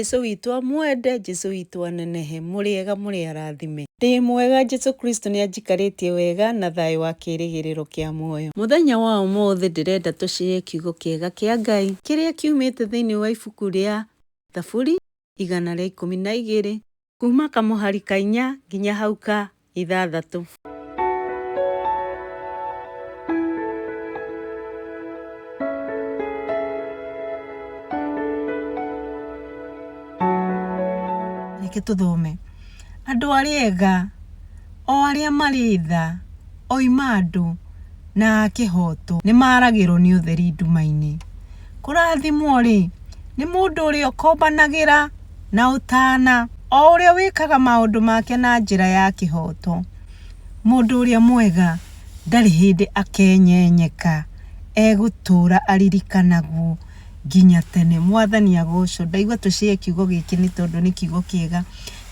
Jesu witũ amwende, Jesu witũ anenehe, mũrĩega mũrĩ arathime. Ndĩ mwega, Jesu Kristo nĩ anjikarĩtie wega na thayũ wa kĩrĩgĩrĩro kĩa muoyo. Mũthenya wa ũmũthĩ ndĩrenda tũcire kiugo kĩega kĩa Ngai kĩrĩa kiumĩte thĩinĩ wa ibuku rĩa Thaburi 112 kuma kamũhari ka 4 nginya hau ka 6. Tuthome. Andũ arĩa ega, o arĩa marĩ tha, oima andũ na kĩhoto nĩ maragĩrwo nĩ ũtheri nduma-inĩ. Kũrathimwo rĩ nĩ mũndũ ũrĩa ũkombanagĩra na ũtana, o ũrĩa wĩkaga maũndũ make na njĩra ya kĩhoto. Mũndũ ũrĩa mwega ndarĩ hĩndĩ akenyenyeka, egũtũra aririkanagwo nginya tene. Mwathani agocwo. Ndaigua tũcie kiugo gĩkĩ nĩ tondũ nĩ kiugo kĩega,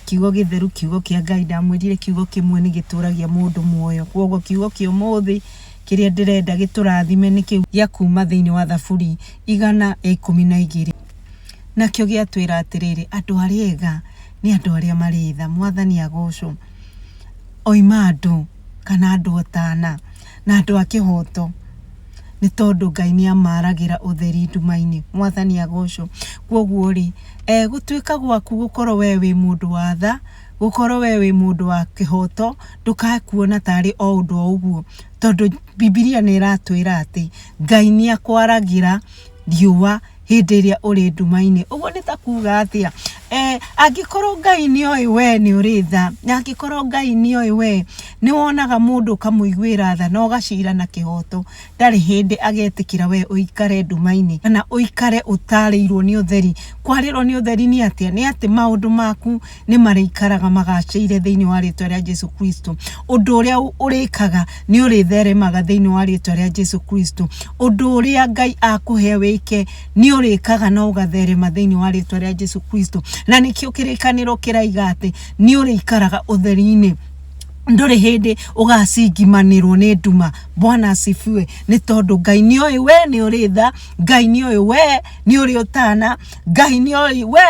kiugo gĩtheru, kiugo kĩa Ngai. Ndamwĩrire kiugo kĩmwe nĩ gĩtũragia mũndũ muoyo. Kwoguo kiugo kĩa ũmũthĩ kĩrĩa ndĩrenda gĩtũrathime nĩ kĩu gĩa kuma thĩinĩ wa Thaburi 112. Nakĩo gĩatwĩra atĩrĩrĩ, andũ arĩa ega nĩ andũ arĩa marĩ tha. Mwathani agocwo. Oima andũ kana andũ otana na andũ a kĩhoto, nĩ tondũ Ngai nĩ amaragĩra ũtheri nduma-inĩ. Mwathani agocwo. Kwoguo rĩ, gũtuĩka gwaku gũkorwo we wĩ mũndũ wa tha, gũkorwo we wĩ mũndũ wa kĩhoto, ndũkae kuona tarĩ o ũndũ o ũguo, tondũ Bibilia nĩ ĩratwĩra atĩ Ngai nĩ akwaragĩra riũa hĩndĩ ĩrĩa ũrĩ nduma-inĩ. Ũguo nĩ ta kuga atĩa, angĩkorwo Ngai nĩ oĩ we nĩ ũrĩ tha, na angĩkorwo Ngai nĩ oĩ we nĩ wonaga mũndũ ũkamũiguĩra tha na ũgacira na kĩhoto, ndarĩ hĩndĩ agetĩkĩra we ũikare nduma-inĩ kana ũikare ũtarĩirwo nĩ ũtheri. Kwarĩrwo nĩ ũtheri nĩ atĩa? Nĩ atĩ maũndũ maku nĩ marĩikaraga magacĩire thĩinĩ wa rĩtwa rĩa Jesu Kristo. Ũndũ ũrĩa ũrĩkaga nĩ ũrĩtheremaga thĩinĩ wa rĩtwa rĩa Jesu Kristo. Ũndũ ũrĩa Ngai akũhe wĩke nĩ ũrĩkaga na ũgatherema thĩinĩ wa rĩtwa rĩa Jesu Kristo. Na nĩkĩo kĩrĩkanĩro kĩraiga atĩ nĩ ũrĩikaraga ũtheri-inĩ, ndũrĩ hĩndĩ ũgacingimanĩrwo nĩ nduma. Bwana asifiwe. Nĩ tondũ Ngai nĩ oĩ we nĩ ũrĩ tha, Ngai nĩ oĩ we nĩ ũrĩ ũtana, Ngai nĩ oĩ we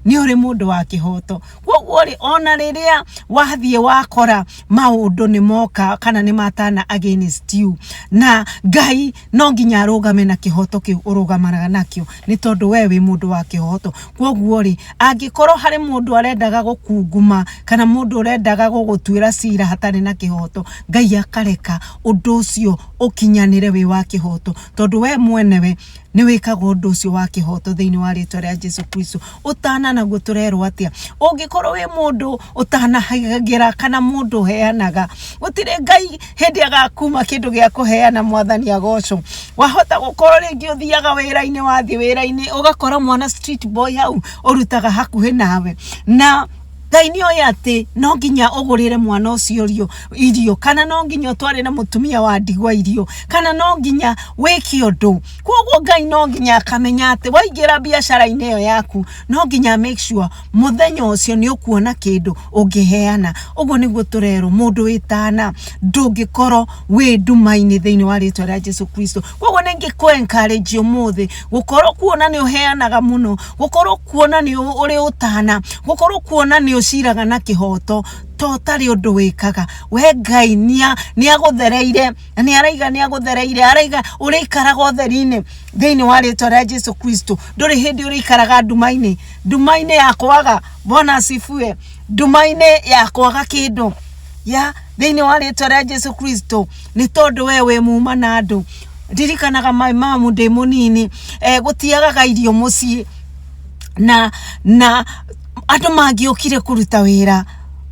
nĩ ũrĩ mũndũ wa kĩhoto. Kwoguo rĩ, ona rĩrĩa wathiĩ wakora maũndũ nĩ moka kana nĩ matana against you, na Ngai no nginya arũgame na kĩhoto kĩu ũrũgamanaga nakĩo, nĩ tondũ we wĩ mũndũ wa kĩhoto. Kwoguo rĩ, angĩkorwo harĩ mũndũ arendaga gũkunguma kana mũndũ ũrendaga gũgũtuĩra cira hatarĩ na kĩhoto, Ngai akareka ũndũ ũcio ũkinyanĩre wĩ wa kĩhoto, tondũ we mwenewe nĩ wĩkaga ũndũ ũcio wa kĩhoto thĩinĩ wa rĩtwa rĩa Jesu Kristo. Ũtana naguo tũrerwo atĩa? Ũngĩkorwo wĩ mũndũ ũtanahagĩra kana mũndũ ũheanaga, gũtirĩ Ngai hĩndĩ agakuma kĩndũ gĩa kũheana. Mwathani agocwo. Wahota gũkorwo rĩngĩ ũthiaga wĩra-inĩ, wathiĩ wĩra-inĩ ũgakora mwana street boy hau ũrutaga hakuhĩ nawe, na Ngai nĩ oĩ atĩ no nginya ũgũrĩre mwana ũcio irio, kana no nginya ũtware na mũtumia wa ndigwa irio, kana no nginya wĩke ũndũ. Kwoguo Ngai no nginya akamenya atĩ waingĩra biacara-inĩ ĩyo yaku, no nginya make sure mũthenya ũcio nĩ ũkuona kĩndũ ũngĩheana. Ũguo nĩguo tũrerwo, mũndũ wĩtana ndũngĩkorwo wĩ nduma-inĩ thĩinĩ wa rĩtwa rĩa Jesu Kristo. Kwoguo nĩ ngĩkũ-encourage ũmũthĩ gũkorwo kuona nĩ ũheanaga mũno, gũkorwo kuona nĩ ũrĩ ũtana, gũkorwo kuona nĩ ũciraga na kĩhoto, to tarĩ ũndũ wĩkaga. We Ngai nĩ agũthereire, nĩ araiga nĩ agũthereire, araiga ũrĩikaraga ũtheri-inĩ thĩinĩ wa rĩtwa rĩa Jesu Kristo. Ndũrĩ hĩndĩ ũrĩikaraga nduma-inĩ, nduma-inĩ ya kwaga. Bwana asifiwe. Nduma-inĩ ya kwaga kĩndũ ya thĩinĩ wa rĩtwa rĩa Jesu Kristo, nĩ tondũ we wĩ muma na andũ. Ndirikanaga mamu ndĩ mũnini, gũtiagaga irio mũciĩ, na andũ mangĩokire kũruta wĩra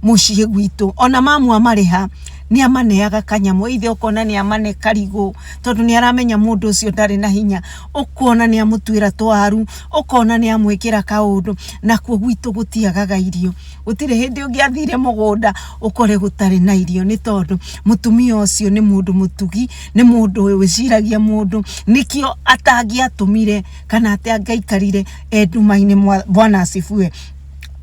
mũciĩ gwitũ, ona mamu amarĩha nĩ amaneaga kanyamũ, ithe ũkona nĩ amane karigũ, tondũ nĩ aramenya mũndũ ũcio ndarĩ na hinya, ũkona nĩ amũtuĩra twaru, ũkona nĩ amwĩkĩra kaũndũ. Na kuo gwitũ gũtiagaga irio, gũtirĩ hĩndĩ ũngĩathire mũgũnda ũkore gũtarĩ na irio, nĩ tondũ mũtumia ũcio nĩ mũndũ mũtugi, nĩ mũndũ wĩciragia mũndũ, nĩkĩo atangĩatũmire kana atangĩaikarire nduma-inĩ. Bwana asifiwe.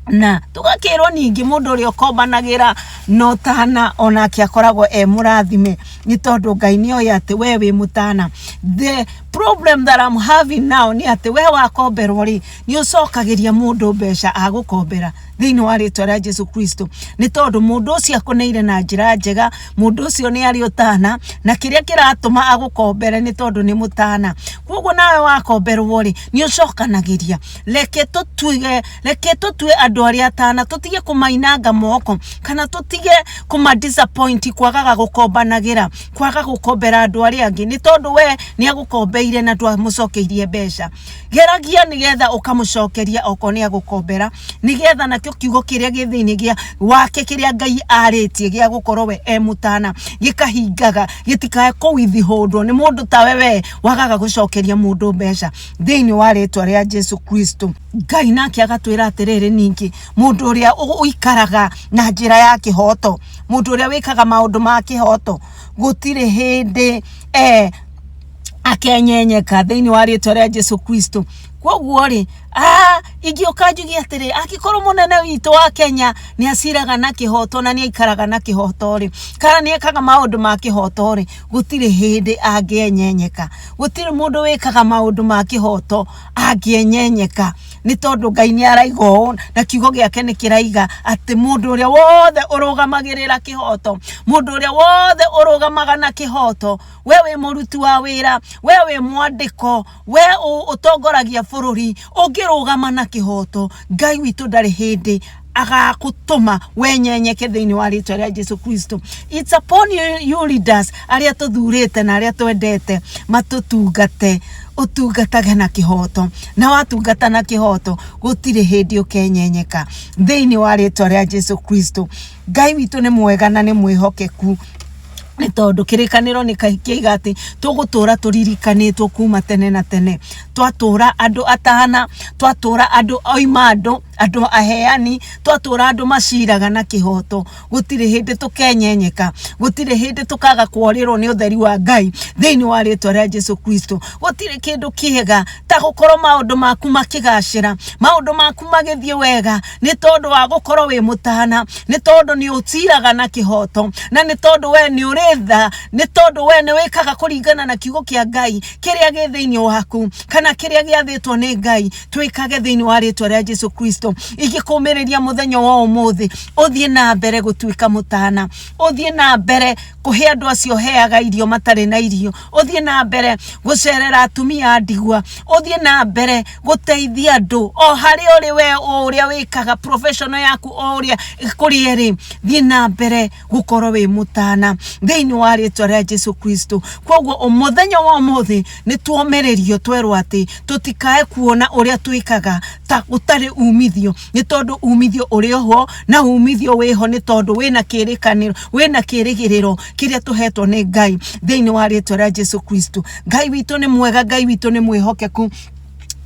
na tugakirwo ningi mundu uri ukombanagira no tana onake akoragwo murathime ni tondu Ngai ni oya ati we wi mutana. The problem that I'm having now ni ati we wakomberwo ri ni ucokagiria mundu mbeca agukombera thiini wa ritwa ria Jesu Kristo ni tondu mundu ucio akuneire na njira njega, mundu ucio ni ari utana na kiria kiratuma agukombere ni tondu ni mutana. Koguo nawe wakomberwo ri ni ucokanagiria. Reke tutue andu aria atana, tutige kumainanga moko kana tutige kuma disappoint kwagaga gukombanagira, kwaga gukombera andu aria angi ni tondu we ni agukombeire na ndwamucokeirie mbeca. Geragia nigetha ukamucokeria oko ni agukombera, nigetha na kiugo kiria githiini gia wake kiria Ngai aritie gia gukorwo we mutana gikahingaga, gitikae kuwithihundwo ni mundu ta wewe wagaga gucokeria mundu mbeca thiini wa ritwa ria Jesu Kristo. Ngai nake agatwira atiriri ningi mundu uria uikaraga na njira ya kihoto, mundu uria wikaga maundu ma kihoto gutire hindi akenyenyeka thiini wa ritwa ria Jesu Kristo. Koguo ri ingioka njugi atiri akikorwo munene witu wa Kenya ni aciraga na kihoto na ni aikaraga na kihoto ri kana ni ekaga maundu ma kihoto ri gutire hindi angenyenyeka, gutire mundu wikaga maundu ma kihoto angenyenyeka ni tondu Ngai ni araigo na kiugo giake ni kiraiga ati mundu uria wothe urugamagirira kihoto, mundu uria wothe urugamaga na kihoto, wewe muruti wa wira, wewe mwandiko, we utongoragia bururi ungirugama na kihoto, Ngai witu ndari hindi agakutuma wenyenyeke thiini wa ritwa ria Jesu Kristo. It's upon you leaders aria tuthurite na aria twendete matutungate, utungatage na kihoto, na watungata na kihoto gutire hindi ukenyenyeka thiini wa ritwa ria Jesu Kristo. Ngai witu ni mwega na ni mwihokeku ni tondu kirikaniro ni kiiga ati tugutura turirikanitwo kuma tene na tene. Twatura andu atana, twatura andu oima andu aheani, twatura andu maciraga na kihoto, gutire hindi tukenyenyeka, gutire hindi tukaga kworirwo ni utheri wa Ngai thiini wa ritwa ria Jesu Kristo. Gutire kindu kiega ta gukorwo maundu maku makigacira, maundu maku magithie wega ni tondu wa gukorwo wi mutana, ni tondu ni utiraga na kihoto, na ni tondu we ni uritha, ni tondu we ni wikaga kuringana na kiugo kia Ngai kiria gi thiini waku kana kiria giathitwo ni Ngai twikage thiini wa ritwa ria Jesu Kristo. Igikumiriria muthenya wa umuthi uthie na mbere gutwika mutana, uthie na mbere kuhe andu acio heaga irio matari na irio, uthie na mbere gucerera atumia ndigwa, uthie na mbere guteithia andu o hari uri we uria wikaga professional yaku o uria kurieri, thie na mbere gukorwo wi mutana thiini wa ritwa ria Jesu Kristo. Koguo umuthenya wa umuthi ni tuomeririo twerwo ati tutikae kuona uria twikaga ta utari umithio, ni tondu umithio uri ho na umithio wiho ni tondu wina kirikaniro, wina kirigiriro kiria tuhetwo ni Ngai thiini wa ritwa ria Jesu Kristo. Ngai witu ni mwega, Ngai witu ni mwihokeku,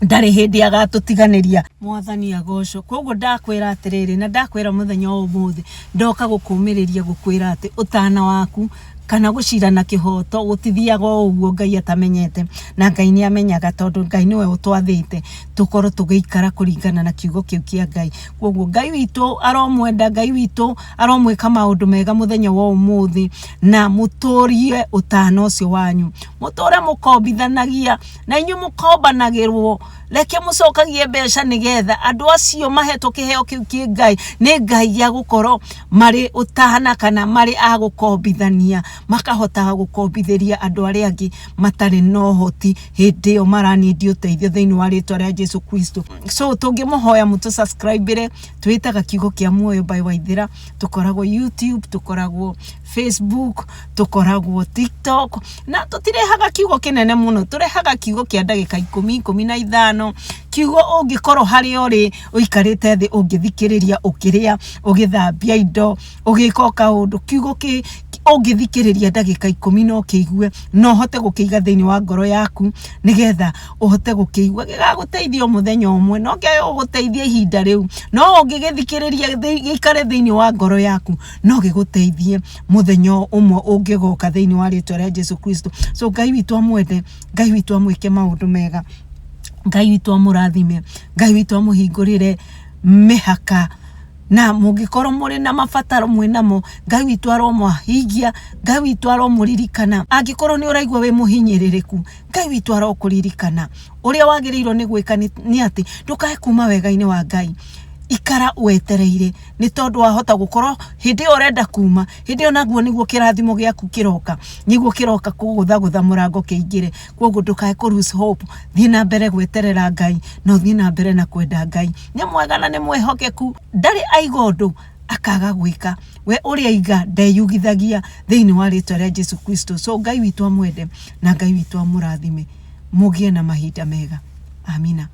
ndari hindi agatutiganiria. Mwathani agocwo. Koguo ndakwira atiriri na ndakwira muthenya wa umuthi ndoka gukumiriria gukwira ati utana waku kana gucira na kihoto gutithiaga uguo Ngai atamenyete, na Ngai ni amenyaga tondu Ngai niwe utwathite tukorwo tugiikara kuringana na kiugo kiu kia Ngai. Koguo Ngai witu aromwenda, Ngai witu aromwika maundu mega muthenya wa umuthi, na muturie utana ucio wanyu, muture mukombithanagia na inyu mukombanagirwo. Reke mucokagie mbeca nigetha andu acio mahetwo kiheo kiu kia Ngai ni Ngai ya gukorwo mari utana kana mari agukombithania, makahota gukombithiria andu aria angi matari no hoti hindi o maranidi uteithio thiini wa ritwa ria Jesu Kristo. So tungimuhoya mutu subscribe twitaga kiugo kia muoyo by Waithira. Tukoragwo YouTube, tukoragwo Facebook, tukoragwo TikTok, na tutirehaga kiugo kinene muno, turehaga kiugo kia ndagika 10-15 kiugo ungikorwo hari uri uikarite thi ungithikiriria ukiria ugithambia indo ugikoka undu kiugo ki ungithikiriria ndagika 10 no kiigue no hote gukiiga thiini wa ngoro yaku nigetha uhote gukiigua gigaguteithia muthenya umwe, no gigaguteithia ihinda riu, no ungigithikiriria gikare thiini wa ngoro yaku no giguteithie muthenya umwe ungigoka thiini wa ritwa ria Jesu Kristo. So Ngai witu amwende, Ngai witu amwike maundu mega, Ngai witu amurathime, Ngai witu amuhingurire mihaka na mungikorwo muri na mabataro mwenamo Ngai witu aromahingia Ngai witu aromuririkana angikorwo ni uraigwa we muhinyiririku Ngai witu arokuririkana uria wagirirwo ni gwika ni ati ndukae kuma wega-ini wa Ngai ikara wetereire ni tondu wahota gukorwo hindi urenda kuma hindi onaguo niguo kirathimo giaku kiroka niguo kiroka kugutha murango kiingire koguo ndukae ku lose hope thii na mbere gweterera Ngai no thii na mbere na kwenda Ngai ni mwega na ni mwehokeku ndari aigondu akaga gwika we uria iga ndeyugithagia thiini wa ritwa ria Jesu Kristo so Ngai witu amwende na Ngai witu amurathime mugie na mahinda mega amina.